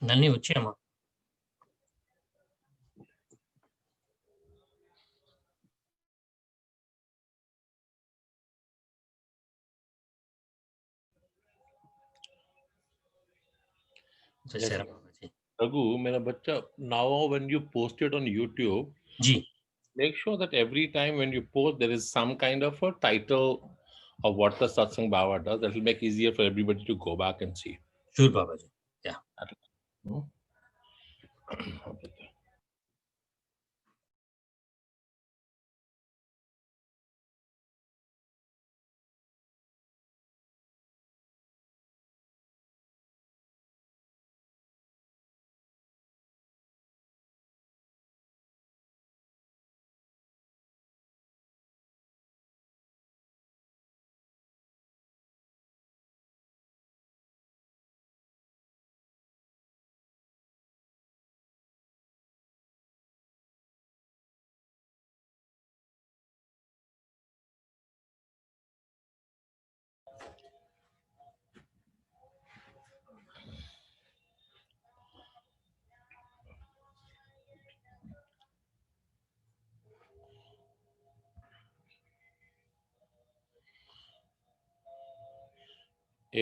నన్ని వచ్చాయమ్మా. Yes. Raghu, मेरा बच्चा, now when you post it on YouTube, जी make sure that every time when you post, there is some kind of a title of what the Satsang Baba does. That will make easier for everybody to go back and see. Sure baba ji. Yeah Hmm?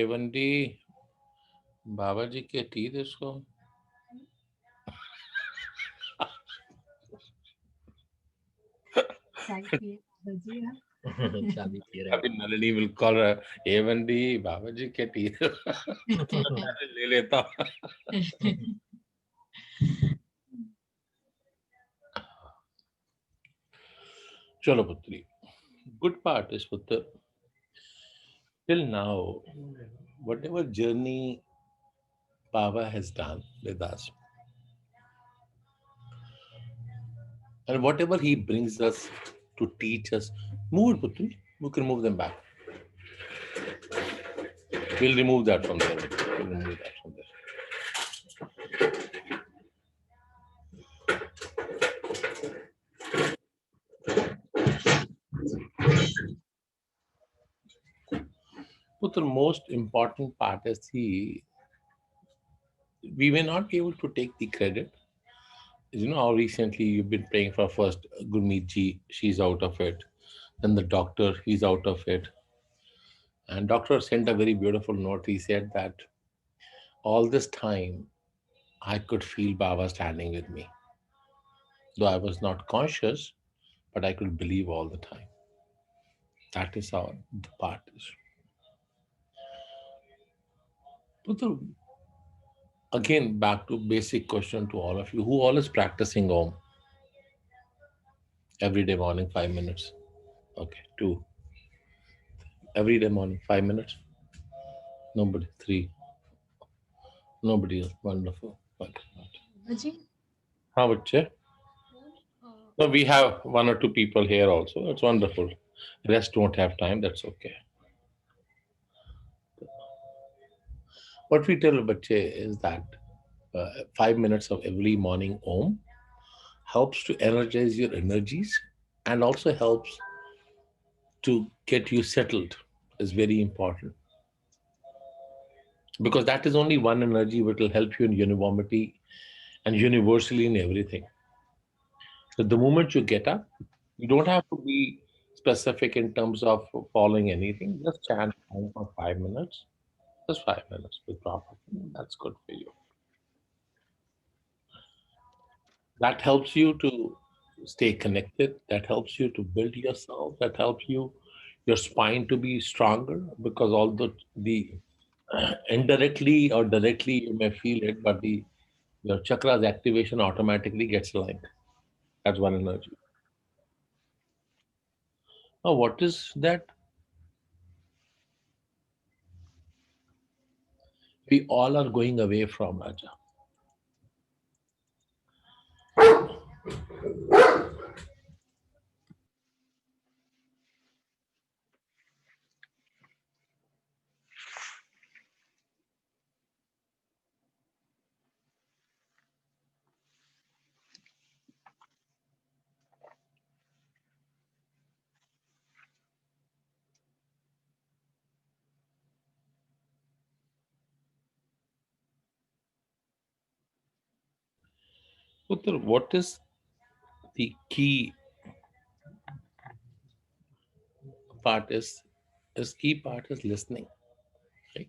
एवंडी बाबा जी के teeth इसको शादी की रहे अभी Nalini will call her एवंडी बाबा जी के teeth ले लेता चलो पुत्री good part is पुत्र till now whatever journey Baba has done with us and whatever he brings us to teach us move it putri we can move them back we'll remove that from there we'll remove that from there Putra, most important part is we may not be able to take the credit. You know how recently you've been praying for first Gurmeet ji, she's out of it. Then the doctor, he's out of it. And doctor sent a very beautiful note. He said that all this time I could feel Baba standing with me. Though I was not conscious, but I could believe all the time. That is how the part is. Putra, again, back to basic question to all of you. Who all is practicing Om? Every day morning, 5 minutes. Okay, two. Every day morning, 5 minutes. Nobody. Three. Nobody else. Wonderful. Okay. How about you? No, we have one or two people here also. That's wonderful. Rest don't have time. That's okay. What we tell bache is that 5 minutes of every morning Om helps to energize your energies and also helps to get you settled. Is very important because that is only one energy which will help you in uniformity and universally in everything. So the moment you get up, you don't have to be specific in terms of following anything. Just chant Om for 5 minutes. Just 5 minutes with proper. That's good for you. That helps you to stay connected. That helps you to build yourself. That helps you your spine to be stronger because although the indirectly or directly you may feel it, but the your chakras activation automatically gets aligned. That's one energy. Now, what is that? We all are going away from Raja. Puत्र, what is the key part is key part is listening, right?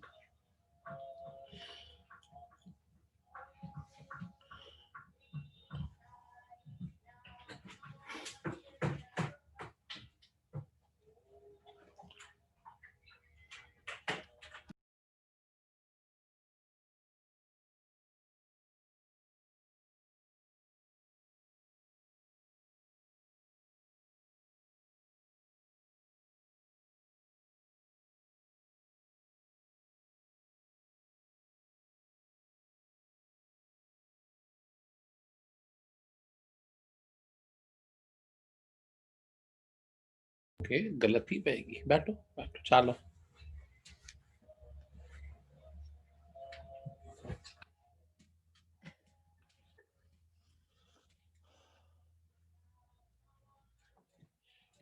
Okay, गलत ही पाएगी, बैठो बैठो चलो.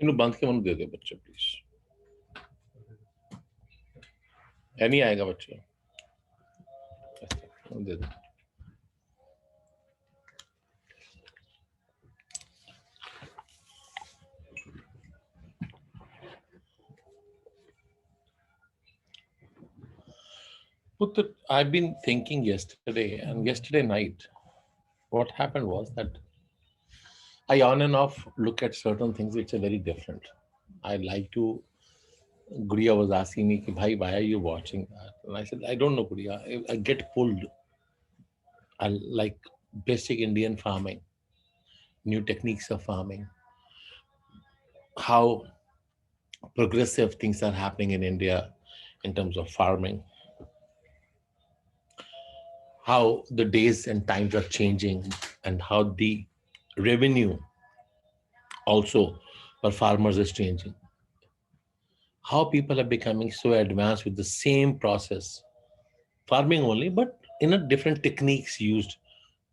इन्हें बंद के मन दे दो बच्चे प्लीज. है नहीं आएगा बच्चे, दे दो. Putra, I've been thinking yesterday and yesterday night. What happened was that I on and off look at certain things which are very different. I like to. Gudiya was asking me, "Bhai, why are you watching that?" And I said, "I don't know, Gudiya. I get pulled. I like basic Indian farming, new techniques of farming, how progressive things are happening in India in terms of farming, how the days and times are changing, and how the revenue also for farmers is changing. How people are becoming so advanced with the same process, farming only, but in a different techniques used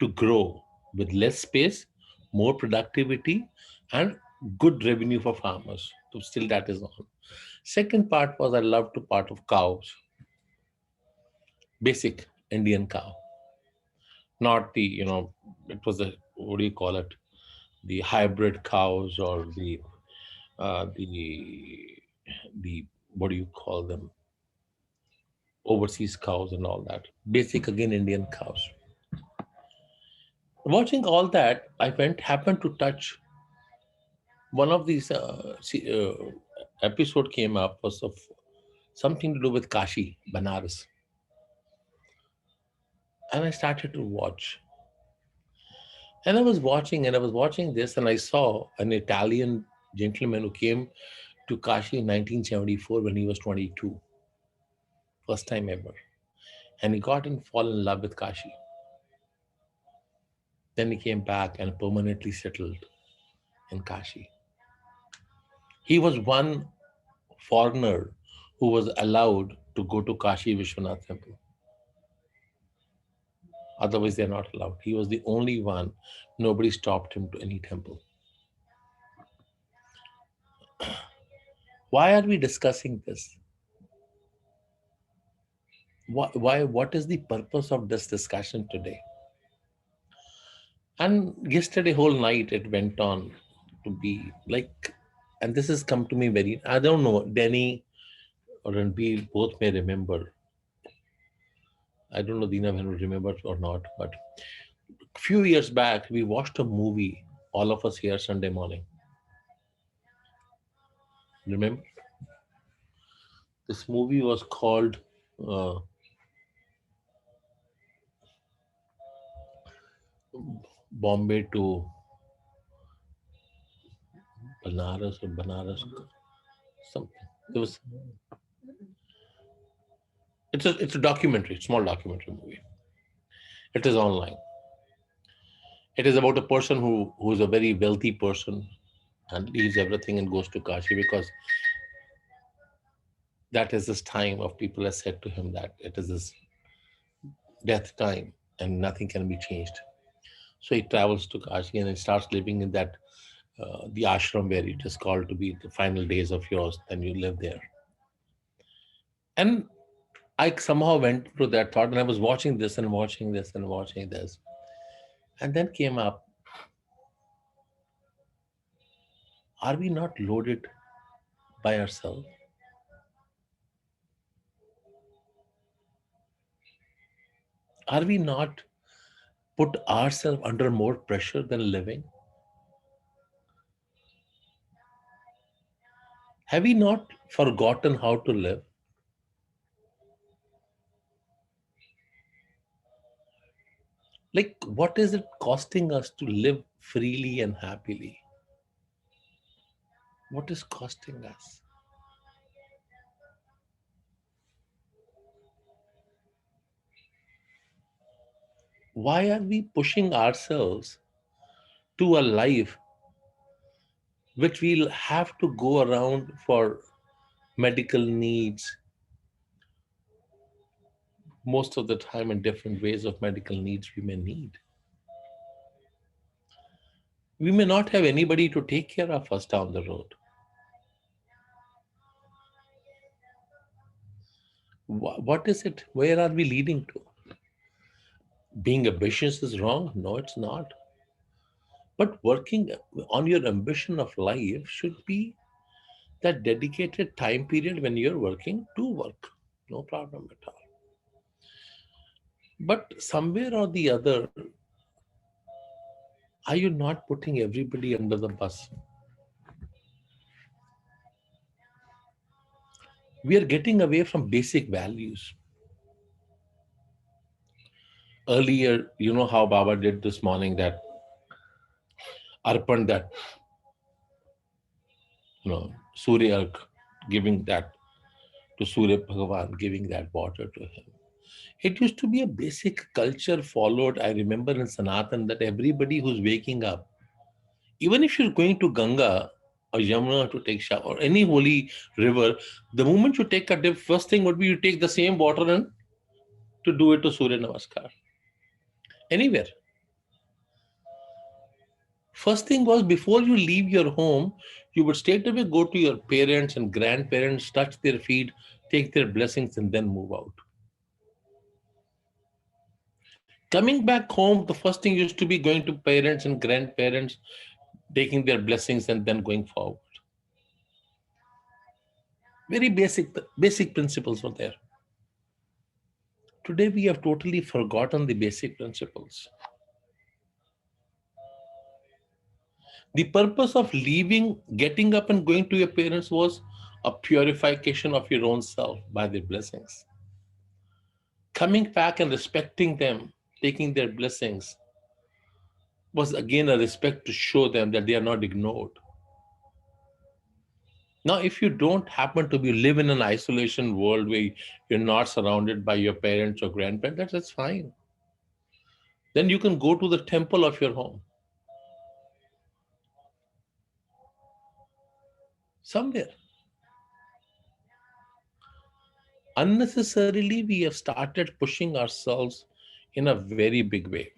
to grow with less space, more productivity, and good revenue for farmers. So still that is on. Second part was I love to part of cows, basic Indian cow, not the it was a what do you call it, the hybrid cows or the what do you call them, overseas cows and all that. Basic again Indian cows. Watching all that, I went happened to touch one of these episode came up was of something to do with Kashi, Banaras, and I started to watch. And I was watching this, and I saw an Italian gentleman who came to Kashi in 1974 when he was 22, first time ever, and he got and fall in love with Kashi. Then he came back and permanently settled in Kashi. He was one foreigner who was allowed to go to Kashi Vishwanath temple. Otherwise, they're not allowed. He was the only one. Nobody stopped him to any temple. Why are we discussing this? Why? What is the purpose of this discussion today? And yesterday, whole night, it went on to be like, and this has come to me very. I don't know. Denny or Ranbir both may remember. I don't know Dina Bhan remembers or not, but a few years back, we watched a movie. All of us here Sunday morning. Remember, this movie was called uh, Bombay to Banaras, something. It was. It's a documentary, small documentary movie. It is online. It is about a person who is a very wealthy person and leaves everything and goes to Kashi because that is this time of people have said to him that it is this death time and nothing can be changed. So he travels to Kashi and he starts living in that the ashram where it is called to be the final days of yours. Then you live there. And I somehow went through that thought, and I was watching this and watching this and watching this. And then came up, are we not loaded by ourselves? Are we not put ourselves under more pressure than living? Have we not forgotten how to live? Like, what is it costing us to live freely and happily? What is costing us? Why are we pushing ourselves to a life which we'll have to go around for medical needs most of the time in different ways of medical needs we may need? We may not have anybody to take care of us down the road. What is it? Where are we leading to? Being ambitious is wrong? No, it's not. But working on your ambition of life should be that dedicated time period when you're working to work. No problem at all. But somewhere or the other, are you not putting everybody under the bus? We are getting away from basic values. Earlier, you know how Baba did this morning, that arpan, that, Surya Ark, giving that to Surya Bhagavan, giving that water to him. It used to be a basic culture followed. I remember in Sanatan that everybody who's waking up, even if you're going to Ganga or Yamuna to take shower or any holy river, the moment you take a dip, first thing would be you take the same water and to do it to Surya Namaskar. Anywhere. First thing was, before you leave your home, you would straight away go to your parents and grandparents, touch their feet, take their blessings, and then move out. Coming back home, the first thing used to be going to parents and grandparents, taking their blessings, and then going forward. Very basic principles were there. Today we have totally forgotten the basic principles. The purpose of leaving, getting up and going to your parents was a purification of your own self by their blessings. Coming back and respecting them, taking their blessings, was again a respect to show them that they are not ignored. Now, if you don't happen to be live in an isolation world where you're not surrounded by your parents or grandparents, that's fine. Then you can go to the temple of your home. Somewhere. Unnecessarily, we have started pushing ourselves in a very big way.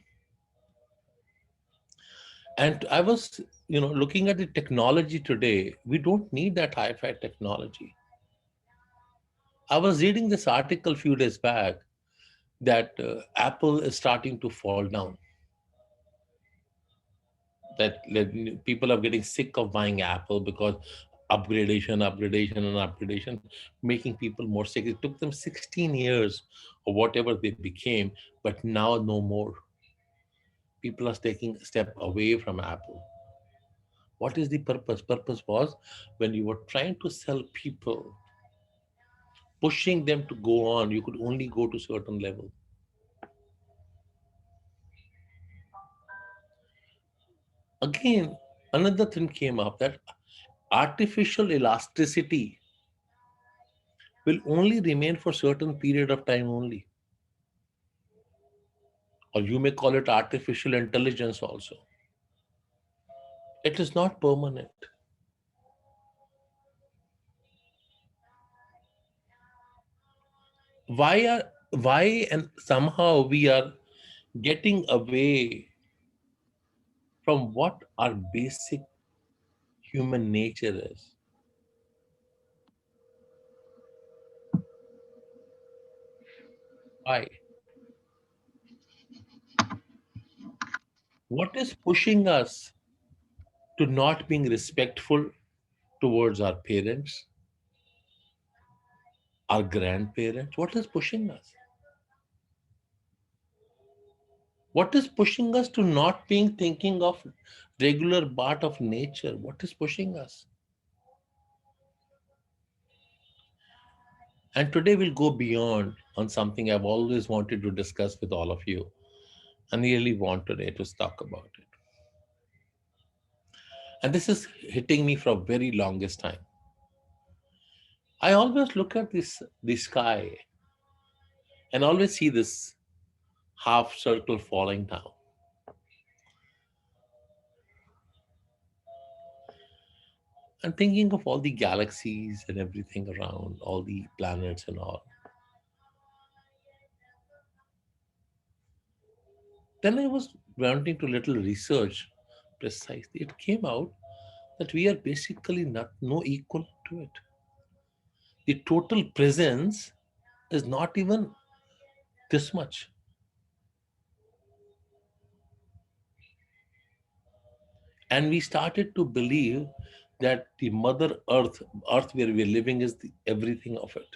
And I was, looking at the technology today. We don't need that hi-fi technology. I was reading this article a few days back that Apple is starting to fall down. That people are getting sick of buying Apple because upgradation, making people more sick. It took them 16 years or whatever they became, but now no more. People are taking a step away from Apple. What is the purpose? Purpose was when you were trying to sell people, pushing them to go on, you could only go to certain level. Again, another thing came up, that artificial elasticity will only remain for certain period of time only. Or you may call it artificial intelligence also. It is not permanent. Why and somehow we are getting away from what our basic human nature is. Why? What is pushing us to not being respectful towards our parents, our grandparents? What is pushing us? What is pushing us to not being thinking of regular part of nature? What is pushing us? And today we'll go beyond on something I've always wanted to discuss with all of you. And really want today to talk about it. And this is hitting me for a very longest time. I always look at the sky and always see this half circle falling down. And thinking of all the galaxies and everything around, all the planets and all. Then I was wanting to little research precisely. It came out that we are basically not no equal to it. The total presence is not even this much. And we started to believe that the mother earth where we're living is the everything of it.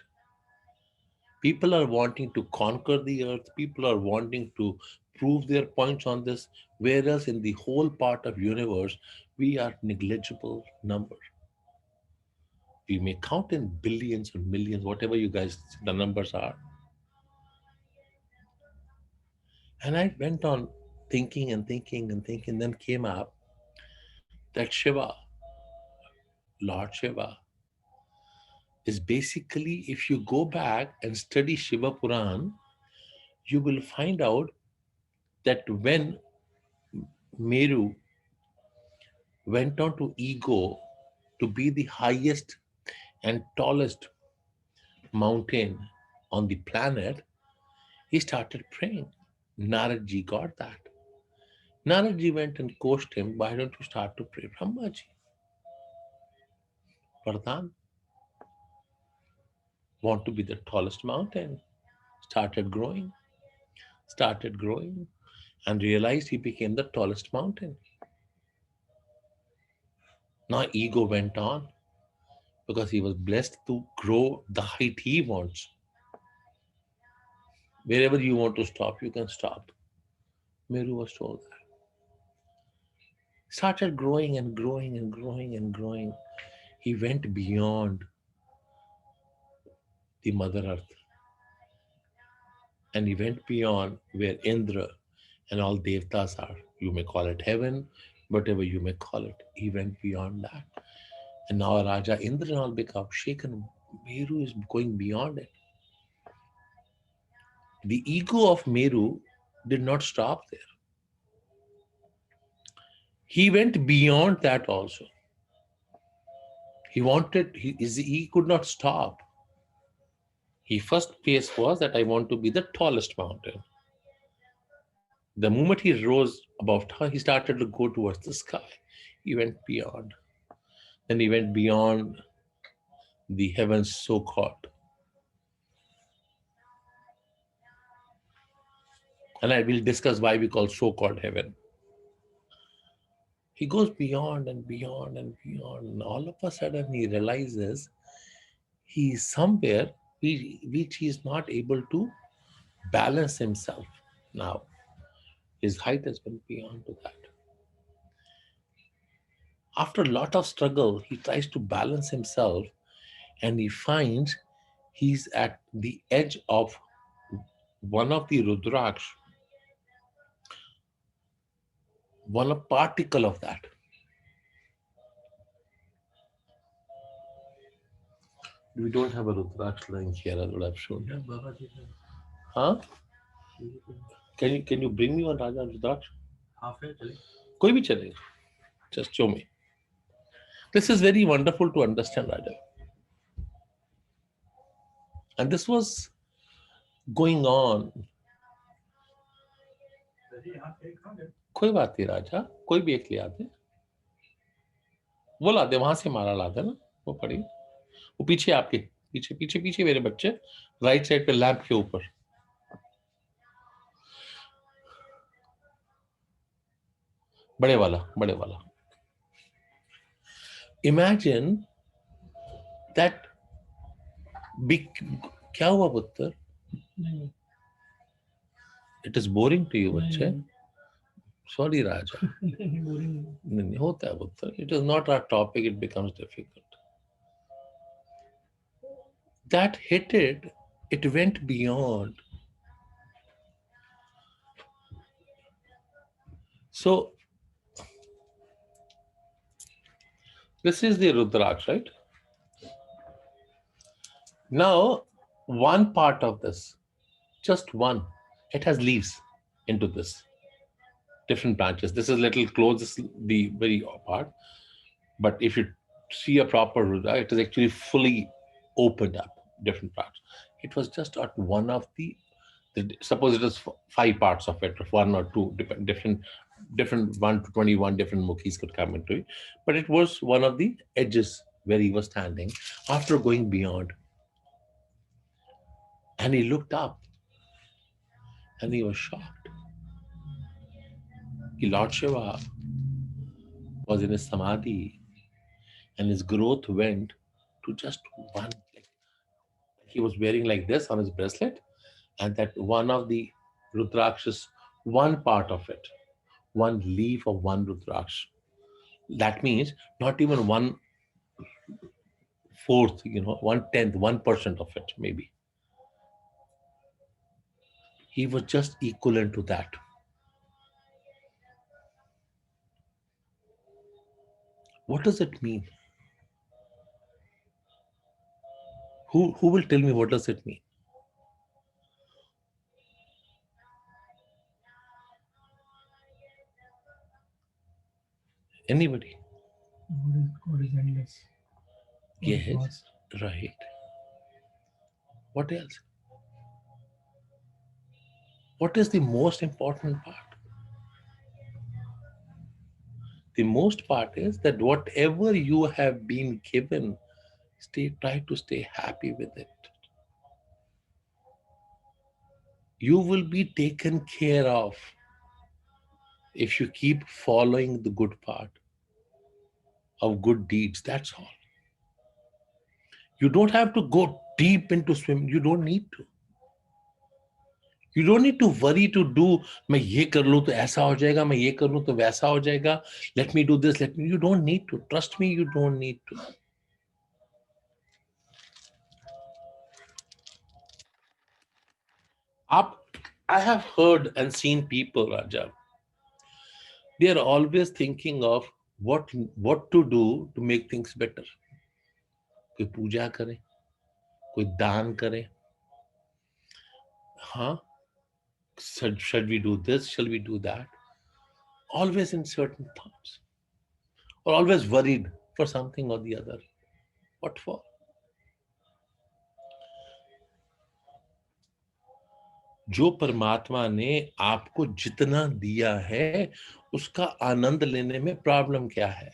People are wanting to conquer the earth, people are wanting to prove their points on this, whereas in the whole part of universe we are negligible number. We may count in billions or millions, whatever you guys the numbers are. And I went on thinking and thinking and thinking, then came up that Shiva, Lord Shiva, is basically, if you go back and study Shiva Puran, you will find out that when Meru went on to ego to be the highest and tallest mountain on the planet, he started praying. Naradji got that. Naradji went and coached him, why don't you start to pray Brahmaji? Vardhan, want to be the tallest mountain. Started growing, and realized he became the tallest mountain. Now ego went on because he was blessed to grow the height he wants. Wherever you want to stop, you can stop. Meru was told that. Started growing and growing and growing and growing. He went beyond the Mother Earth, and he went beyond where Indra and all Devtas are. You may call it heaven, whatever you may call it. He went beyond that. And now Raja Indra and all become shaken. Meru is going beyond it. The ego of Meru did not stop there. He went beyond that also. He could not stop. His first phase was that I want to be the tallest mountain. The moment he rose above, he started to go towards the sky. He went beyond. Then he went beyond the heavens so called. And I will discuss why we call so called heaven. He goes beyond and beyond and beyond. And all of a sudden he realizes he is somewhere which he is not able to balance himself now. His height has been beyond to that. After a lot of struggle, he tries to balance himself, and he finds he's at the edge of one of the Rudraksh, one a particle of that. We don't have a Rudraksh lying here, as what I've shown you. Huh? Can you bring me one Raja Rudraksh? कोई भी चलेगा. Just show me. This is very wonderful to understand, Raja. And this was going on. कोई बात नहीं राजा, कोई भी एक ले आते. वो लाते, वहां से माला लाते ना, वो पड़ी, वो पीछे आपके पीछे पीछे पीछे मेरे बच्चे, राइट साइड पे लैंप के ऊपर. बड़े वाला. Imagine that big. क्या हुआ पुत्र? It is boring to you, बच्चे? Sorry, Raja. नहीं होता है पुत्र. It is not our topic. It becomes difficult. That hit it. It went beyond. So this is the Rudraksh, right? Now, one part of this, just one, it has leaves into this, different branches. This is little close, this is the very part. But if you see a proper Rudra, it is actually fully opened up, different parts. It was just at one of the suppose it is 5 parts of it, one or two, different 1 to 21 different mukhis could come into it. But it was one of the edges where he was standing after going beyond. And he looked up and he was shocked. Lord Shiva was in his samadhi and his growth went to just one. Like he was wearing like this on his bracelet, and that one of the Rudrakshas, one part of it, one leaf of one Rudraksh. That means not even 1/4, 1/10, 1% of it, maybe. He was just equivalent to that. What does it mean? Who will tell me what does it mean? Anybody? God is endless. Yes, right. What else? What is the most important part? The most part is that whatever you have been given, try to stay happy with it. You will be taken care of if you keep following the good part of good deeds. That's all. You don't have to go deep into swim. You don't need to. You don't need to worry to do, मैं ये कर लूं तो ऐसा हो जाएगा, मैं ये कर लूं तो वैसा हो जाएगा. Let me do this. You don't need to. Trust me, you don't need to. I have heard and seen people, Raja. They are always thinking of what to do to make things better. कोई पूजा करे, कोई दान करे. Huh? Should we do this? Shall we do that? Always in certain thoughts. Or always worried for something or the other. What for? जो परमात्मा ने आपको जितना दिया है उसका आनंद लेने में प्रॉब्लम क्या है?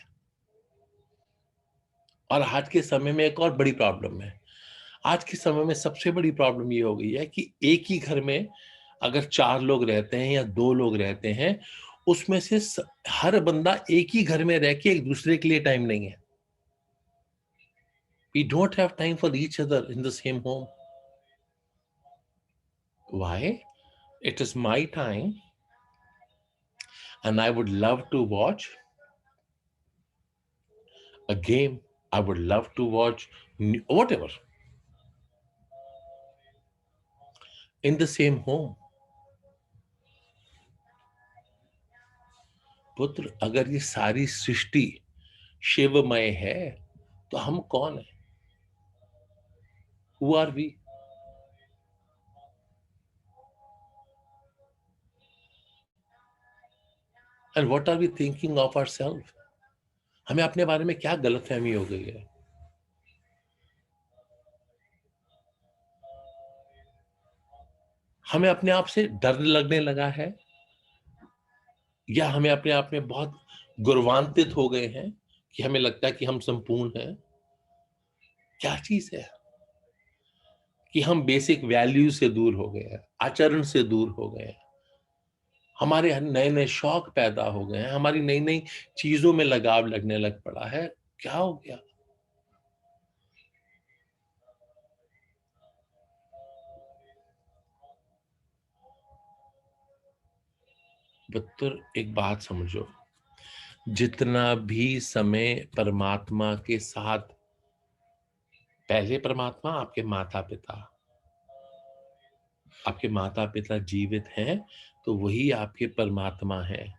और आज के समय में एक और बड़ी प्रॉब्लम है. आज के समय में सबसे बड़ी प्रॉब्लम ये हो गई है कि एक ही घर में अगर 4 लोग रहते हैं या 2 लोग रहते हैं, उसमें से हर बंदा एक ही घर में रह के एक दूसरे के लिए टाइम नहीं है. We don't have time for each other in the same home. Why? It is my time and I would love to watch a game. I would love to watch whatever in the same home. पुत्र, अगर ये सारी सृष्टि शिवमय है तो हम कौन है? Who are we? And what are we thinking of ourselves? हमें अपने बारे में क्या गलतफहमी हो गई है? हमें अपने आप से डर लगने लगा है, या हमें अपने आप में बहुत गौरवान्वित हो गए हैं कि हमें लगता है कि हम संपूर्ण हैं. क्या चीज है कि हम बेसिक वैल्यू से दूर हो गए हैं, आचरण से दूर हो गए हैं. हमारे नए नए शौक पैदा हो गए हैं, हमारी नई नई चीजों में लगाव लगने लग पड़ा है। क्या हो गया? बत्तर एक बात समझो, जितना भी समय परमात्मा के साथ, पहले परमात्मा आपके माता पिता जीवित हैं, तो वही आपके परमात्मा हैं।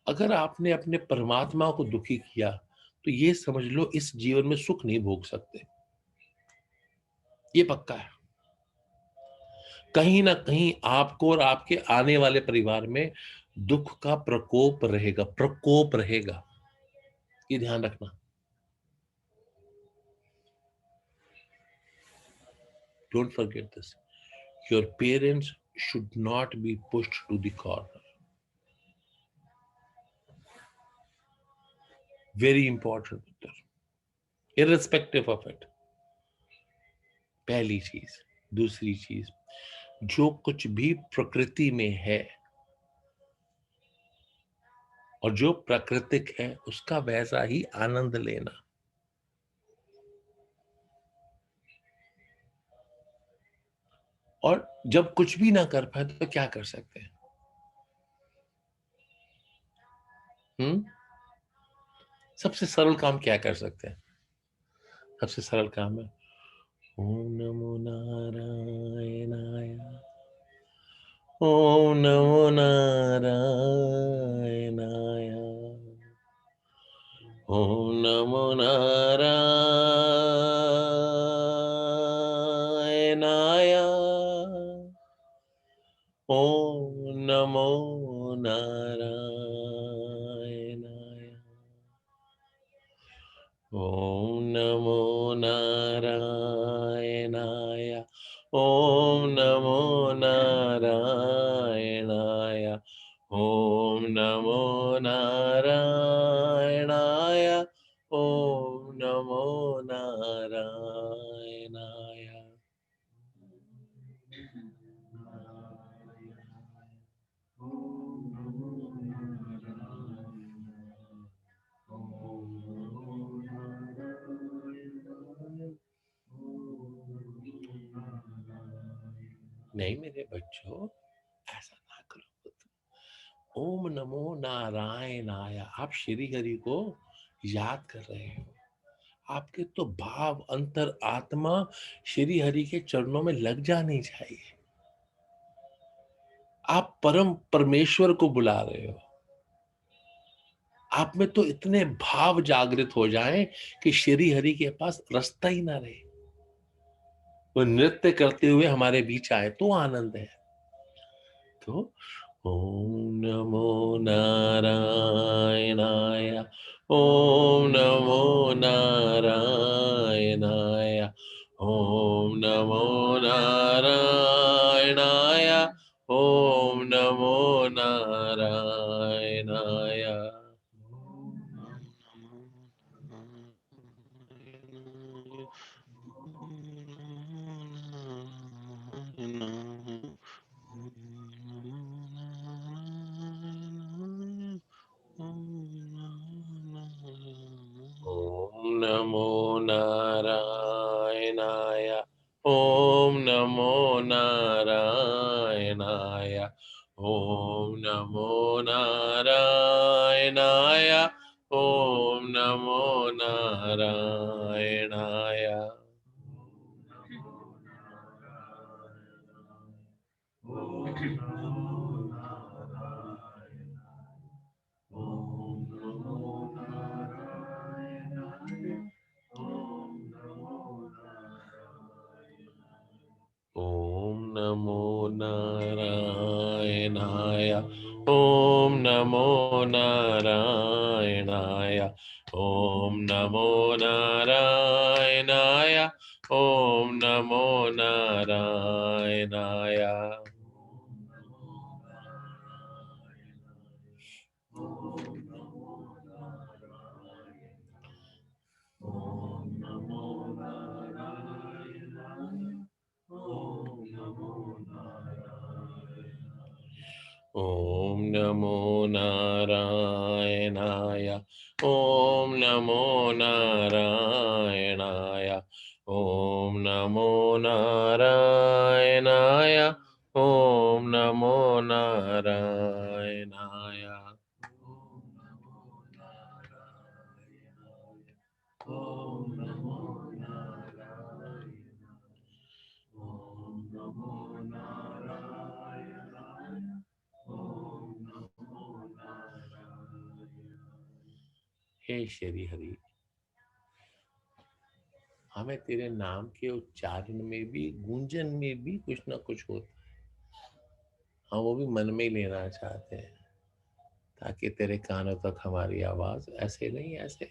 अगर आपने अपने परमात्मा को दुखी किया तो ये समझ लो इस जीवन में सुख नहीं भोग सकते, ये पक्का है। कहीं ना कहीं आपको और आपके आने वाले परिवार में दुख का प्रकोप रहेगा, ये ध्यान रखना। Don't forget this, your parents should not be pushed to the corner. Very important पुत्र, इररिस्पेक्टिव ऑफ इट। पहली चीज। दूसरी चीज, जो कुछ भी प्रकृति में है और जो प्राकृतिक है उसका वैसा ही आनंद लेना। और जब कुछ भी ना कर पाए तो क्या कर सकते हैं? सबसे सरल काम क्या कर सकते हैं? सबसे सरल काम है ओम नमो नारायणाय, ओम नमो नारायणाय, ओम नमो नारायणाय, ओम नमो नारायणाय, ओम नमो नारायणाय, ओम नमो नारायणाय, ओम नमो नारायणाय, ओम नमो नारायणाय। नहीं मेरे बच्चों, ऐसा ना करो। ओम नमो नारायणाय, आप श्री हरि को याद कर रहे हो, आपके तो भाव अंतर आत्मा श्री हरि के चरणों में लग जानी चाहिए। आप परम परमेश्वर को बुला रहे हो, आप में तो इतने भाव जागृत हो जाएं कि श्री हरि के पास रास्ता ही ना रहे। वो नृत्य करते हुए हमारे बीच आए तो आनंद है। तो ओम नमो नारायणाय, ओम नमो नारायणाय, ओम नमो नारायणाय, ओम नमो नारायणाय। ओम नमो नारायणाय, ओम नमो नारायणाय, ओम नमो नारायणाय, ओम नमो नारायणाय। ओम नमो नारायणाय, ओम नमो नारायणाय, ओम नमो नारायणाय, ओम नमो नारायणाय। ओम नमो नारायणाय ओम नमो नारायणाय ओम नमो नारायणाय ओम नमो नारायणाय ओम नमो नारायणाय ओम नमो नारायणाय ओम नमो नारायणाय। हे श्री हरि, हमें तेरे नाम के उच्चारण में भी, गूंजन में भी कुछ ना कुछ होता है। हम वो भी मन में ही लेना चाहते हैं ताकि तेरे कानों तक हमारी आवाज ऐसे नहीं ऐसे।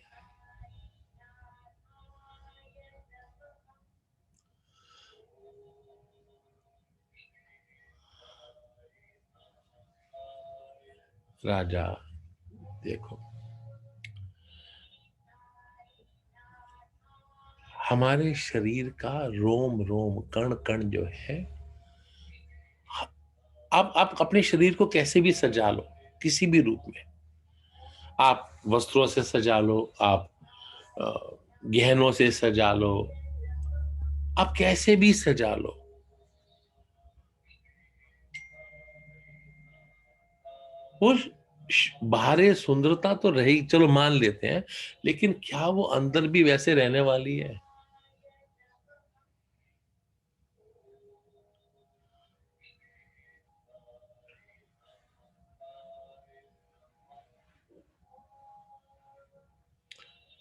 राजा देखो, हमारे शरीर का रोम रोम कण कण जो है, आप अपने शरीर को कैसे भी सजा लो, किसी भी रूप में। आप वस्त्रों से सजा लो, आप गहनों से सजा लो, आप कैसे भी सजा लो, वो बाहरी सुंदरता तो रही, चलो मान लेते हैं, लेकिन क्या वो अंदर भी वैसे रहने वाली है?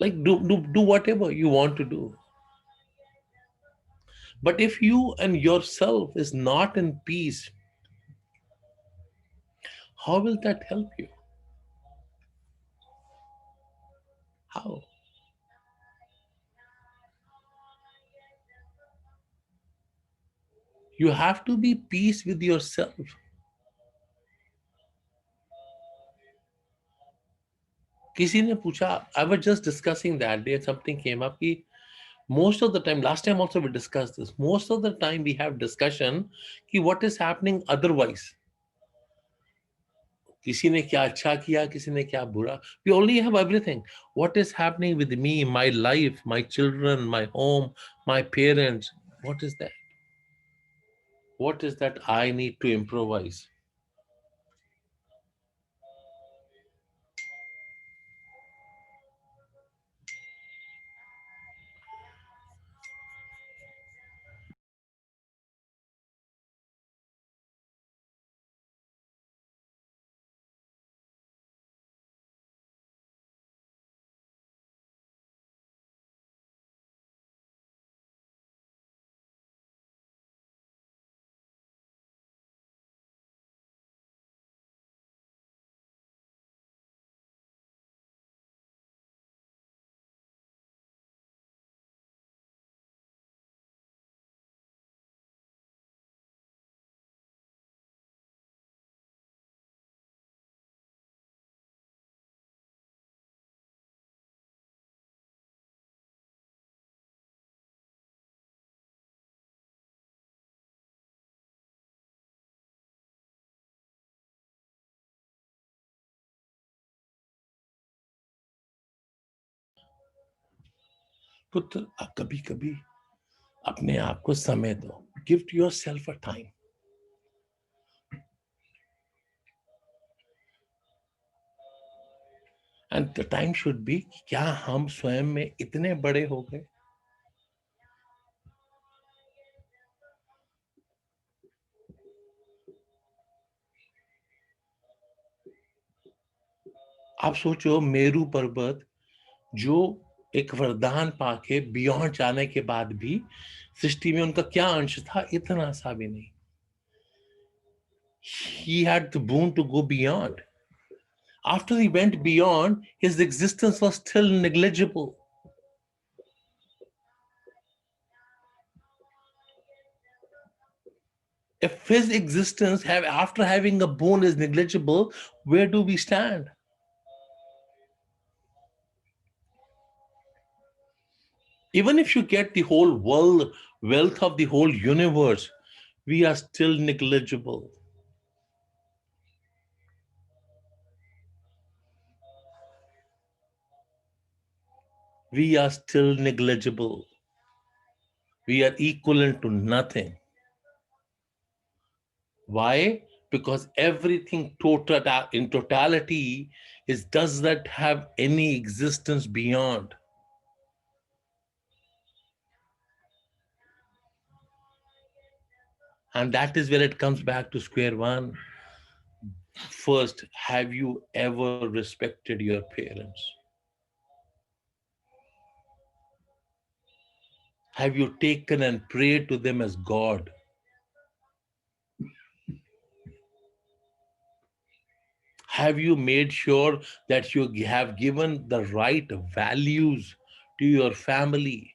Like do whatever you want to do, but if you and yourself is not in peace, how will that help you? How? You have to be peace with yourself. किसी ने पूछा, I was just discussing that day, something came up कि most of the time, last time also we discussed this, most of the time we have discussion कि what is happening otherwise. किसी ने क्या अच्छा किया, किसी ने क्या बुरा. We only have everything. What is happening with me, my life, my children, my home, my parents? What is that? What is that I need to improvise? पुत्र, कभी कभी अपने आप को समय दो. Give yourself a time. And the time should be, क्या हम स्वयं में इतने बड़े हो गए? आप सोचो, मेरू पर्वत जो एक वरदान पाके बियॉन्ड जाने के बाद भी सृष्टि में उनका क्या अंश था? इतना सा भी नहीं. He had the boon to go beyond. After he went beyond, his existence was still negligible. If his existence after having a boon is negligible, where do we stand? Even if you get the whole world, wealth of the whole universe, we are still negligible. we are still negligible. We are equivalent to nothing. Why? Because everything total in totality is does not have any existence beyond. And that is where it comes back to square one. First, have you ever respected your parents? Have you taken and prayed to them as God? Have you made sure that you have given the right values to your family?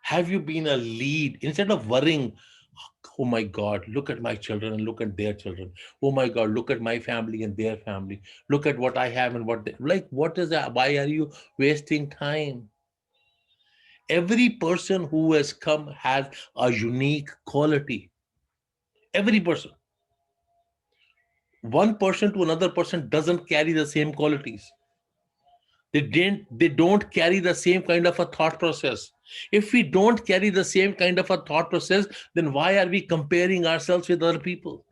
Have you been a lead instead of worrying, oh my God, look at my children and look at their children. Oh my God, look at my family and their family. Look at what I have and what they, like, what is that? Why are you wasting time? Every person who has come has a unique quality. Every person. One person to another person doesn't carry the same qualities. They don't carry the same kind of a thought process. If we don't carry the same kind of a thought process, then why are we comparing ourselves with other people?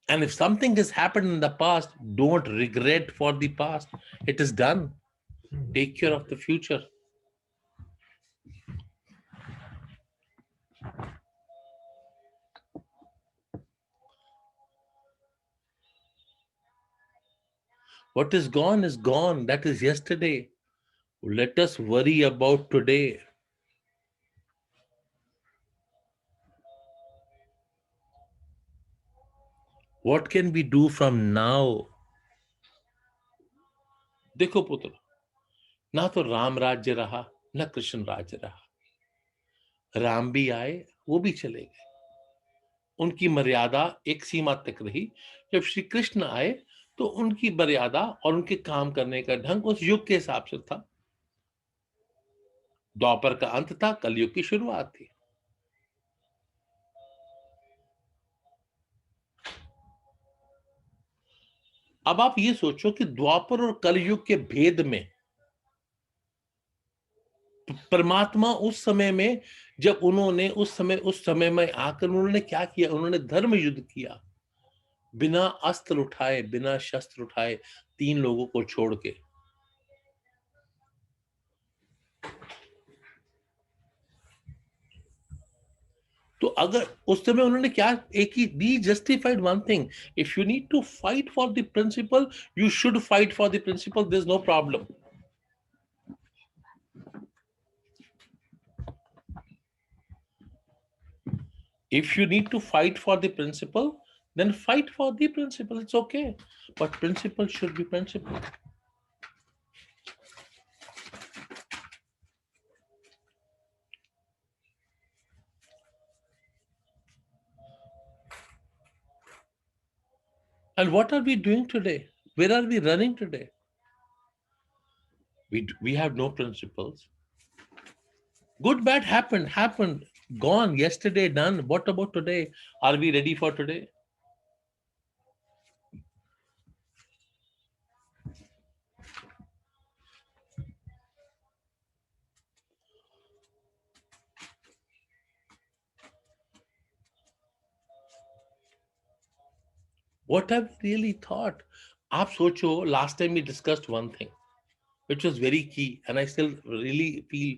And if something has happened in the past, don't regret for the past. It is done. Take care of the future. What is gone is gone. That is yesterday. Let us worry about today. What can we do from now? देखो पुत्र, ना तो राम राज्य रहा, ना कृष्ण राज्य रहा। राम भी आए, वो भी चले गए। उनकी मर्यादा एक सीमा तक रही। जब श्री कृष्ण आए तो उनकी मर्यादा और उनके काम करने का ढंग उस युग के हिसाब से था। द्वापर का अंत था, कलयुग की शुरुआत थी। अब आप ये सोचो कि द्वापर और कलयुग के भेद में परमात्मा उस समय में, जब उन्होंने उस समय में आकर उन्होंने क्या किया? उन्होंने धर्म युद्ध किया, बिना अस्त्र उठाए, बिना शस्त्र उठाए, 3 लोगों को छोड़ के। तो अगर उस समय उन्होंने क्या एक ही दी justified one thing, if you need to fight for the principle, you should fight for the principle, there is no problem. If you need to fight for the principle, then fight for the principle. It's okay. But principle should be principle. And what are we doing today? Where are we running today? We have no principles. Good, bad happened, gone, yesterday, done. What about today? Are we ready for today? What have we really thought? आप सोचो, last time we discussed one thing, which was very key, and I still really feel,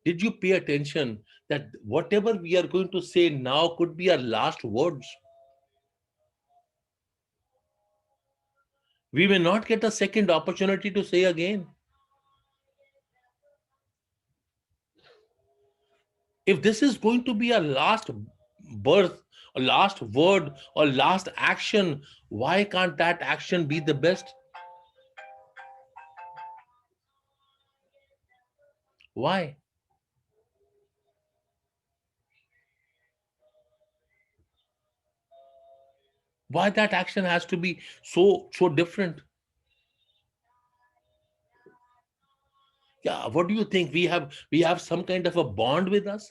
did you pay attention that whatever we are going to say now could be our last words? We may not get a second opportunity to say again. If this is going to be our last birth, or last word, or last action, why can't that action be the best? Why? Why that action has to be so different? Yeah, what do you think? We have some kind of a bond with us?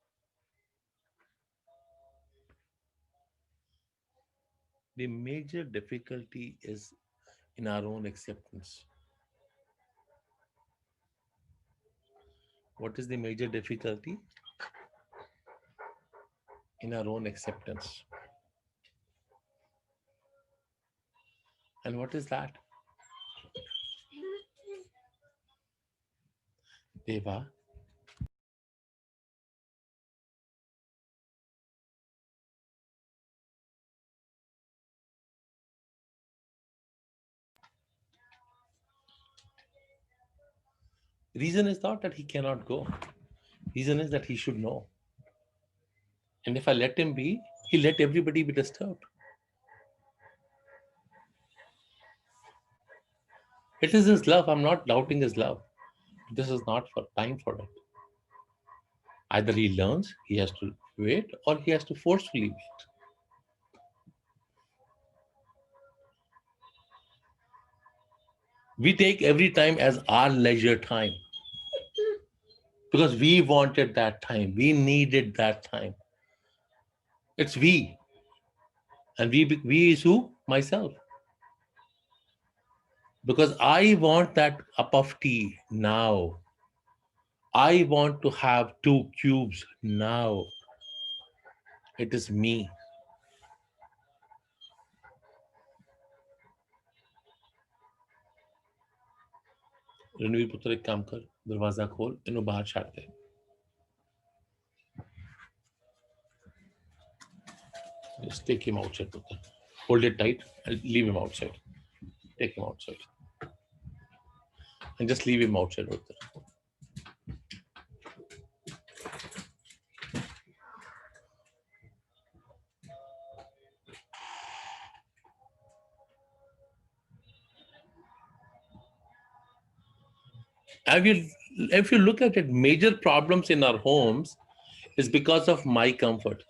The major difficulty is in our own acceptance. What is the major difficulty? In our own acceptance. And what is that? Deva, reason is not that he cannot go. Reason is that he should know. And if I let him be, he let everybody be disturbed. It is his love. I'm not doubting his love. This is not for time for it. Either he learns, he has to wait, or he has to forcefully wait. We take every time as our leisure time because we wanted that time. We needed that time. It's we. And we is who? Myself. Because I want that cup of tea now. I want to have 2 cubes now. It is me. Ranveer पुत्र एक काम कर, दरवाजा खोल, इन्हों बाहर छाड़ दे. Just take him outside, Putra. Hold it tight and leave him outside. Take him outside. And just leave him outside, Putra. If you look at it, major problems in our homes is because of my comfort.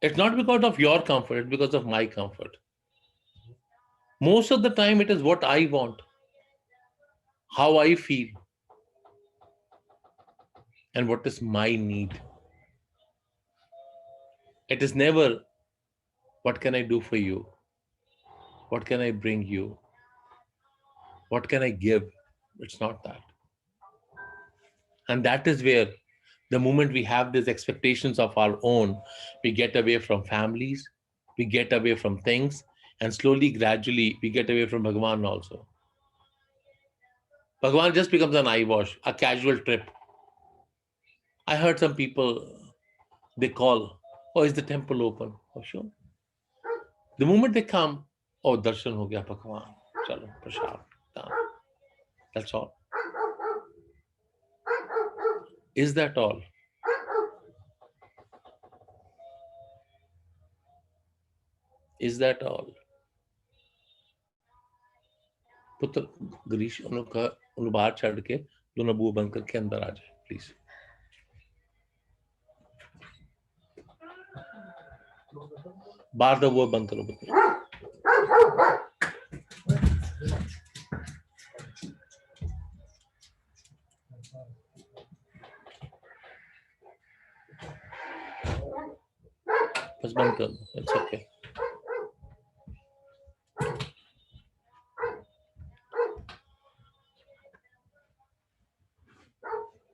It's not because of your comfort, it's because of my comfort. Most of the time, it is what I want, how I feel, and what is my need. It is never, what can I do for you? What can I bring you? What can I give? It's not that. And that is where the moment we have these expectations of our own, we get away from families, we get away from things, and slowly, gradually, we get away from Bhagwan also. Bhagwan just becomes an eye wash, a casual trip. I heard some people, they call, oh, is the temple open? Oh, sure. The moment they come, oh, darshan ho gaya Bhagwan, chalo, prasad, done. That's all. Is that all? Is that all? पुत्र गिरीश उन्हें बाहर छड़ के दोनों बुआ बंद करके अंदर आ जाए प्लीज. बाहर द बुआ बंद करो पुत्र. बस बंद कर दो. It's okay.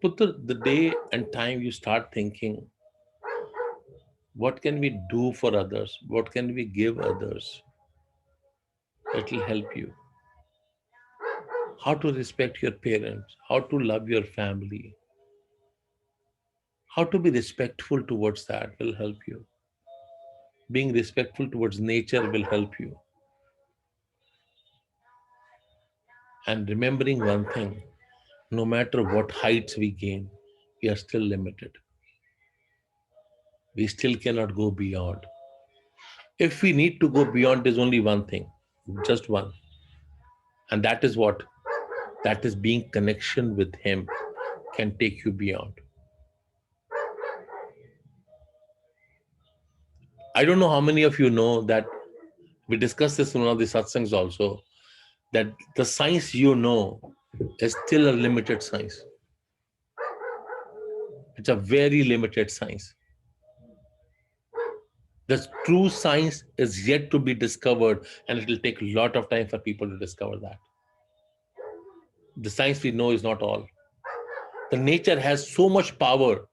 Putra, the day and time you start thinking, what can we do for others? What can we give others? It will help you. How to respect your parents, how to love your family, how to be respectful towards that will help you. Being respectful towards nature will help you. And remembering one thing, no matter what heights we gain, we are still limited. We still cannot go beyond. If we need to go beyond, there's only one thing, just one. And that is what? That is being connection with him can take you beyond. I don't know how many of you know that we discussed this in one of the satsangs also, that the science you know is still a limited science. It's a very limited science. The true science is yet to be discovered, and it will take a lot of time for people to discover that. The science we know is not all. The nature has so much power,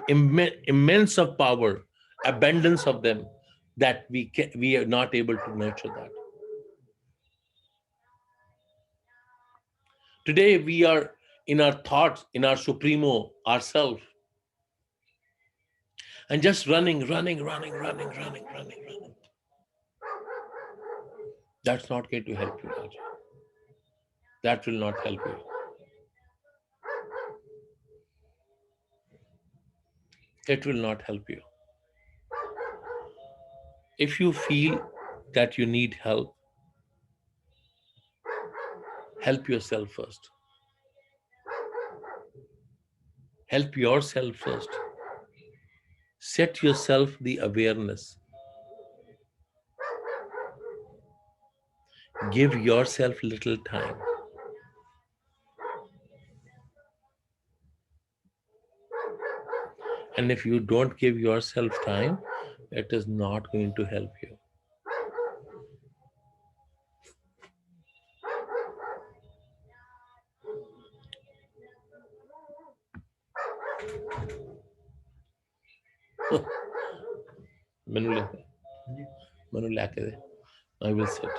immense of power, abundance of them, that we are not able to nurture that. Today we are in our thoughts, in our supremo, ourself, and just running. That's not going to help you, Raja. That will not help you. It will not help you. If you feel that you need help yourself first. Help yourself first. Set yourself the awareness. Give yourself little time. And if you don't give yourself time, it is not going to help you. I will sit.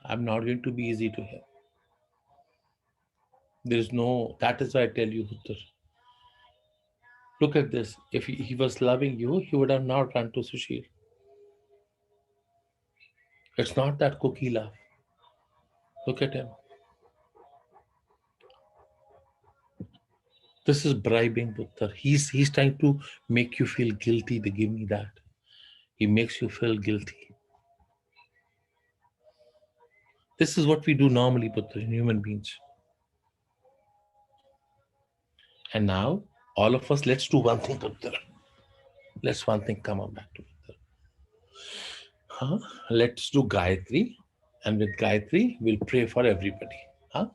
I'm not going to be easy to help. There is no, that is why I tell you, Uttar. Look at this. If he was loving you, he would have not run to Sushil. It's not that cookie love. Look at him. This is bribing, Uttar. He's trying to make you feel guilty. They give me that. He makes you feel guilty. This is what we do normally, Putra, in human beings. And now, all of us, let's do one thing, Putra. Let's one thing, come on back to Putra. Huh? Let's do Gayatri. And with Gayatri, we'll pray for everybody. Huh?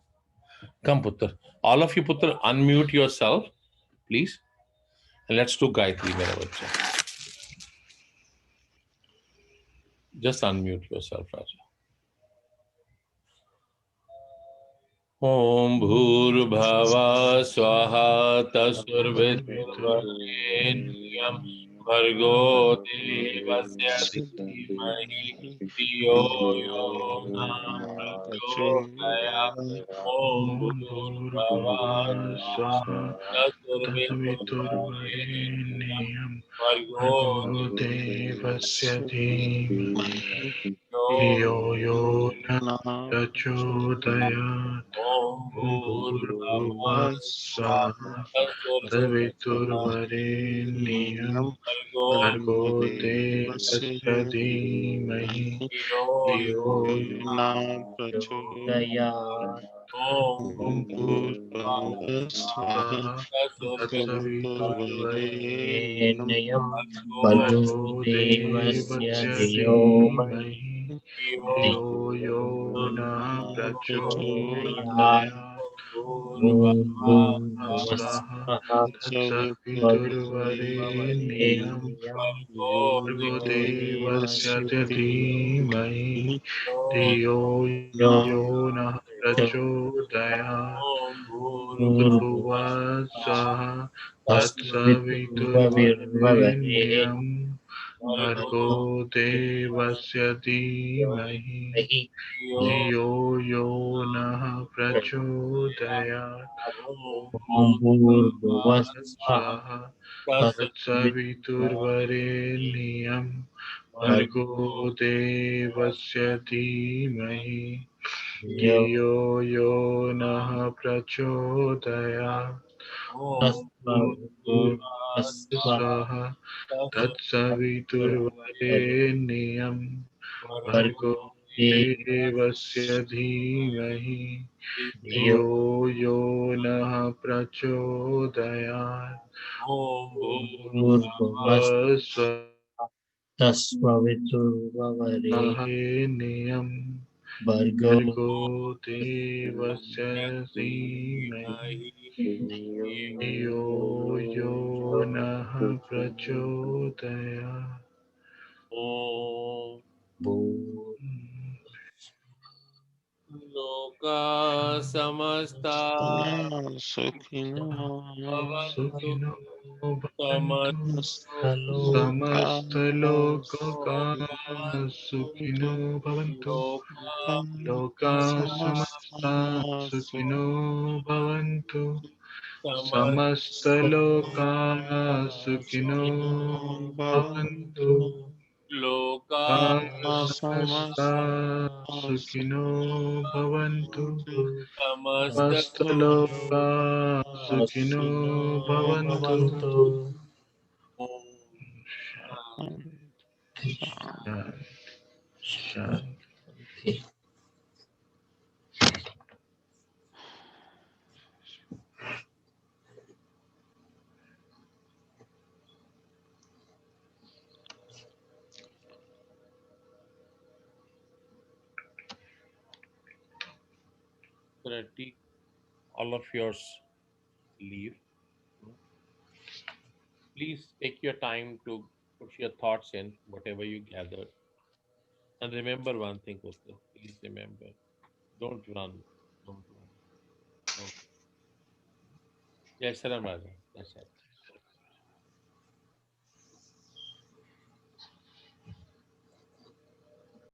Come, Putra. All of you, Putra, unmute yourself, please. And let's do Gayatri, mera bacha. Just unmute yourself, Raja. Om Bhurbhava Swaha Tasurviturbharenyam Bhargo Devasya Dhimahi Dhiyo Yo Na Prachodaya. Om Bhurbhava Swaha Tasurviturbharenyam Bhargo Devasya Dhimahi Dhiyo Yo Na Yo Prachodayat. Om Om Bhurbhava Bhurvasvaha Tasurviturbharenyam Saviturvarenyam Bhargo Bhargo Devasya Dhimahi Dhiyo Yo Prachodayat. Om Bhurvasvaha Saviturvarenyam Varenyam Bhargo Bhargo Devasya Devasya Dhiyomahi Dhimahi Dhiyo Dhiyo Yo Yo Na Na Prachodayat. Prachodayat. स्वः भूर्भुवस्सुः तत्सवितुर्वरेण्यं वरेण्यं भर्गो भर्गो देवस्य देवस्य धीमहि धीमहि धियो यो यो नः प्रचोदयात् भूर्भुवः स्वः तत्सवितुर्वरेण्यं भर्गो भर्गो देवस्य धीमहि देवहि धियो यो नः प्रचोदयात् ॐ भूर्भुवः स्वः स्वः तत्सवितुर्वरेण्यं तत्सवितुर्वरेण्यं भर्गो भर्गो देवस्य धीमहि यो धियो यो नः प्रचोदयात् तत्सवितुर्भुवः स्वः स्वः तत्सवितुर्वरेण्यं भर्गो भर्गो देवस्य देवस्य धीमहि धियो धियो यो नः प्रचोदयात् भूर्भुवः तत्सवितुर्वरेण्यं स्वरेण्यं भर्गो भर्गो देवस्य धीमहि धियो धियो यो नः प्रचोदयात् सुखिनो सुखिनो भवन्तु समस्तलोका समस्तलोकाः सुखिनो भवन्तु लोकाः समस्ताः सुखिनो भवन्तु समस्तलोकाः सुखिनो भवन्तु लोकाः समस्ताः सुखिनो भवन्तु समस्तलोकाः सुखिनो भवन्तु शान्ति शान्ति gonna take all of yours leave. Please take your time to put your thoughts in whatever you gathered. And remember one thing, Putra. Please remember. Don't run. Don't run. Don't. Yes, Salam Raja. That's it.